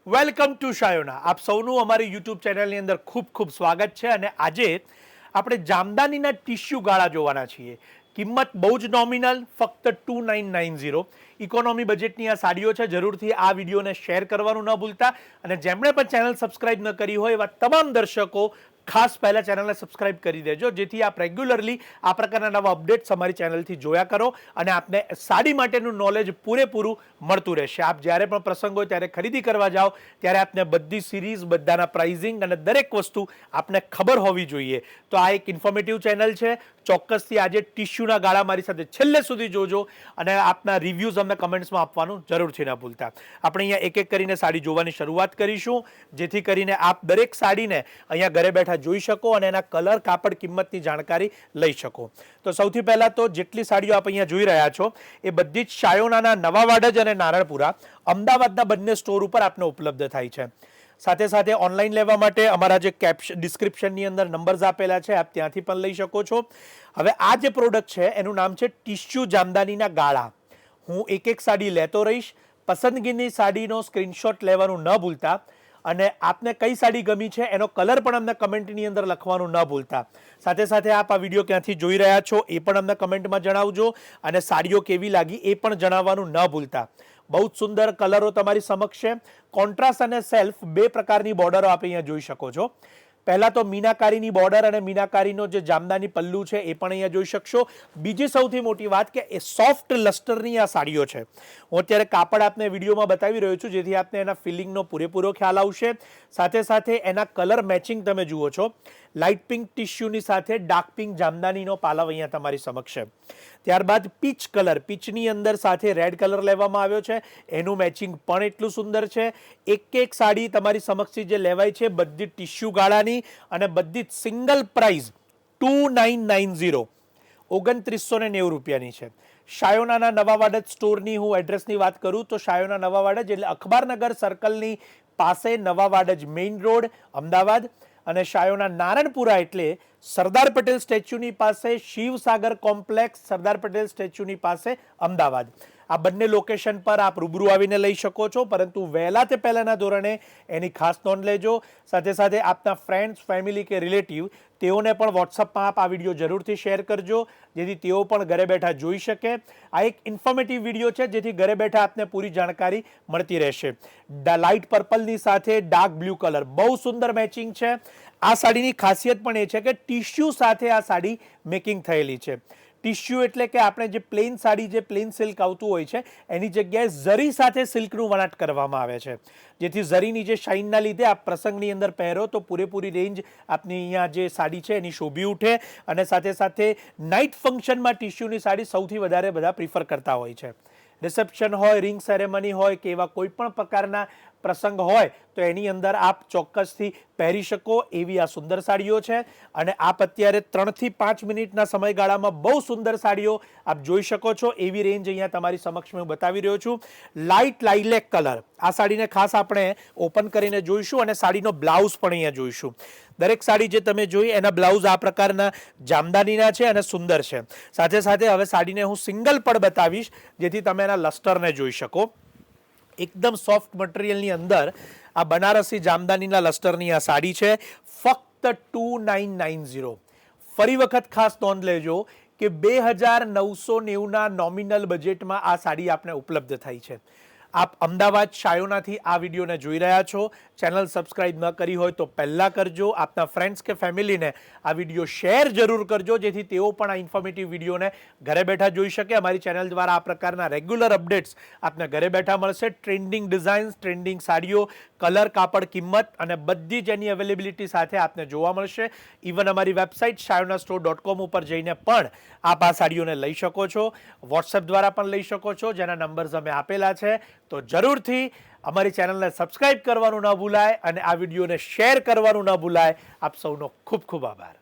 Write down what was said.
Welcome to Shayona. આપ સૌનું અમારી યુટ્યુબ ચેનલની અંદર ખૂબ ખૂબ સ્વાગત છે. અને આજે આપણે જામદાનીના ટિશ્યુ ગાળા જોવાના છીએ. કિંમત બહુ જ નોમિનલ, ફક્ત 2990. ઇકોનોમી બજેટની આ સાડીઓ છે. જરૂરથી આ વિડીયોને શેર કરવાનું ન ભૂલતા. અને જેમણે પણ ચેનલ સબસ્ક્રાઇબ ન કરી હોય એવા તમામ દર્શકો ખાસ પહેલાં ચેનલને સબસ્ક્રાઇબ કરી દેજો, જેથી આપ રેગ્યુલરલી આ પ્રકારના નવા અપડેટ્સ અમારી ચેનલથી જોયા કરો અને આપને સાડી માટેનું નોલેજ પૂરેપૂરું મળતું રહેશે. આપ જ્યારે પણ પ્રસંગ હોય ત્યારે ખરીદી કરવા જાઓ ત્યારે આપને બધી સિરીઝ, બધાના પ્રાઇઝિંગ અને દરેક વસ્તુ આપને ખબર હોવી જોઈએ. તો આ એક ઇન્ફોર્મેટિવ ચેનલ છે. ચોક્કસથી આજે ટિશ્યુના ગાળા મારી સાથે છેલ્લે સુધી જોજો અને આપના રિવ્યૂઝ અમને કમેન્ટ્સમાં આપવાનું જરૂરથી ન ભૂલતા. આપણે અહીંયા એક એક કરીને સાડી જોવાની શરૂઆત કરીશું, જેથી કરીને આપ દરેક સાડીને અહીંયા ઘરે બેઠા જોઈ શકો અને એના કલર, કાપડ, કિંમતની જાણકારી લઈ શકો. તો સૌથી પહેલાં તો જેટલી સાડીઓ આપ અહીંયા જોઈ રહ્યા છો એ બધી જ શાયોનાના નવા વાડજ અને નારણપુરા, અમદાવાદના બંને સ્ટોર ઉપર આપને ઉપલબ્ધ થાય છે. સાથે સાથે ઓનલાઈન લેવા માટે અમારા જે ડિસ્ક્રિપ્શનની અંદર નંબર્સ આપેલા છે, આપ ત્યાંથી પણ લઈ શકો છો. હવે આ જે પ્રોડક્ટ છે એનું નામ છે ટિશ્યુ જામદાનીના ગાળા. હું એક એક સાડી લેતો રહીશ. પસંદગીની સાડીનો સ્ક્રીનશોટ લેવાનું ન ભૂલતા અને આપને કઈ સાડી ગમી છે એનો કલર પણ અમને કમેન્ટની અંદર લખવાનું ન ભૂલતા. સાથે સાથે આપ આ વિડીયો ક્યાંથી જોઈ રહ્યા છો એ પણ અમને કમેન્ટમાં જણાવજો અને સાડીઓ કેવી લાગી એ પણ જણાવવાનું ન ભૂલતા. બહુ જ સુંદર કલરો તમારી સમક્ષ છે. કોન્ટ્રાસ્ટ અને સેલ્ફ બે પ્રકારની બોર્ડરો આપ અહીંયા જોઈ શકો છો. પહેલાં તો મીનાકારીની બોર્ડર અને મીનાકારીનો જે જામદાની પલ્લુ છે એ પણ અહીંયા જોઈ શકશો. બીજી સૌથી મોટી વાત કે એ સોફ્ટ લસ્ટરની આ સાડીઓ છે. હું અત્યારે કાપડ આપને વિડીયોમાં બતાવી રહ્યો છું, જેથી આપને એના ફિલિંગનો પૂરેપૂરો ખ્યાલ આવશે. સાથે સાથે એના કલર મેચિંગ તમે જુઓ છો. લાઇટ પિંક ટિશ્યુની સાથે ડાર્ક પિંક જામદાનીનો પાલવ અહીંયા તમારી સમક્ષ છે. ત્યારબાદ પીચ કલર, પીચની અંદર સાથે રેડ કલર લેવામાં આવ્યો છે. એનું મેચિંગ પણ એટલું સુંદર છે. એક એક સાડી તમારી સમક્ષથી જે લેવાય છે બધી ટિશ્યુ ગાળાની અને બધી જ સિંગલ પ્રાઇઝ 2990, 2990 રૂપિયાની છે. શાયોનાના નવા વાડજ સ્ટોરની હું એડ્રેસની વાત કરું તો શાયોના નવા વાડજ એટલે અખબારનગર સર્કલની પાસે નવા વાડજ મેઇન રોડ અમદાવાદ. અને શાયોના નારણપુરા એટલે સરદાર પટેલ સ્ટેચ્યુની પાસે, શિવસાગર કોમ્પ્લેક્સ સરદાર પટેલ સ્ટેચ્યુની પાસે અમદાવાદ. આ બંને લોકેશન પર આપ રૂબરૂ આવીને લઈ શકો છો, પરંતુ વહેલા તે પહેલાંના ધોરણે એની ખાસ નોંધ લેજો. સાથે સાથે આપના ફ્રેન્ડ્સ, ફેમિલી કે રિલેટિવ તેઓને પણ વોટ્સઅપમાં આપ આ વિડીયો જરૂરથી શેર કરજો, જેથી તેઓ પણ ઘરે બેઠા જોઈ શકે. આ એક ઇન્ફોર્મેટિવ વિડીયો છે, જેથી ઘરે બેઠા આપને પૂરી જાણકારી મળતી રહેશે. લાઇટ પર્પલની સાથે ડાર્ક બ્લુ કલર, બહુ સુંદર મેચિંગ છે. આ સાડીની ખાસિયત પણ એ છે કે ટિશ્યુ સાથે આ સાડી મેકિંગ થયેલી છે. ટિશ્યુ એટલે કે આપણે જે પ્લેન સાડી, જે પ્લેન સિલ્ક આવતું હોય છે એની જગ્યાએ ઝરી સાથે સિલ્કનું વણાટ કરવામાં આવે છે, જેથી ઝરીની જે શાઇનના લીધે આપ પ્રસંગની અંદર પહેરો તો પૂરેપૂરી રેન્જ આપની અહીંયા જે સાડી છે એની શોભી ઉઠે. અને સાથે સાથે નાઇટ ફંક્શનમાં ટિશ્યુની સાડી સૌથી વધારે બધા પ્રિફર કરતા હોય છે. રિસેપ્શન હોય, રિંગ સેરેમની હોય કે એવા કોઈ પણ પ્રકારના પ્રસંગ હોય તો એની અંદર આપ ચોક્કસથી પહેરી શકો એવી આ સુંદર સાડીઓ છે. અને આપ અત્યારે 3 થી 5 મિનિટના સમયગાળામાં બહુ સુંદર સાડીઓ આપ જોઈ શકો છો. એવી રેન્જ અહીંયા તમારી સમક્ષ હું બતાવી રહ્યો છું. લાઇટ લાઇલેક કલર, આ સાડીને ખાસ આપણે ઓપન કરીને જોઈશું અને સાડીનો બ્લાઉઝ પણ અહીંયા જોઈશું. દરેક સાડી જે તમે જોઈ એના બ્લાઉઝ આ પ્રકારના જામદાનીના છે અને સુંદર છે. સાથે સાથે હવે સાડીને હું સિંગલ પણ બતાવીશ, જેથી તમે એના લસ્ટરને જોઈ શકો. એકદમ સોફ્ટ મટીરિયલની અંદર આ બનારસી જામદાનીના લસ્ટરની આ સાડી છે, ફક્ત 2990. ફરી વખત ખાસ નોંધ લેજો કે 2990ના નોમિનલ બજેટમાં આ સાડી આપને ઉપલબ્ધ થઈ છે. આપ અમદાવાદ શાયોનાથી આ વિડીયોને જોઈ રહ્યા છો. ચેનલ સબસ્ક્રાઇબ ન કરી હોય તો પહેલાં કરજો. આપના ફ્રેન્ડ્સ કે ફેમિલીને આ વિડીયો શેર જરૂર કરજો, જેથી તેઓ પણ આ ઇન્ફોર્મેટિવ વિડીયોને ઘરે બેઠા જોઈ શકે. અમારી ચેનલ દ્વારા આ પ્રકારના રેગ્યુલર અપડેટ્સ આપને ઘરે બેઠા મળશે. ટ્રેન્ડિંગ ડિઝાઇન્સ, ટ્રેન્ડિંગ સાડીઓ, કલર, કાપડ, કિંમત અને બધી જ એની અવેલેબિલિટી સાથે આપને જોવા મળશે. ઇવન અમારી વેબસાઇટ shayonastore.com ઉપર જઈને પણ આપ આ સાડીઓને લઈ શકો છો. વોટ્સએપ દ્વારા પણ લઈ શકો છો, જેના નંબર્સ અમે આપેલા છે. તો જરૂરથી અમારી ચેનલને સબસ્ક્રાઇબ કરવાનું ન ભૂલાય અને આ વિડીયોને શેર કરવાનું ન ભૂલાય. આપ સૌનો ખૂબ ખૂબ આભાર.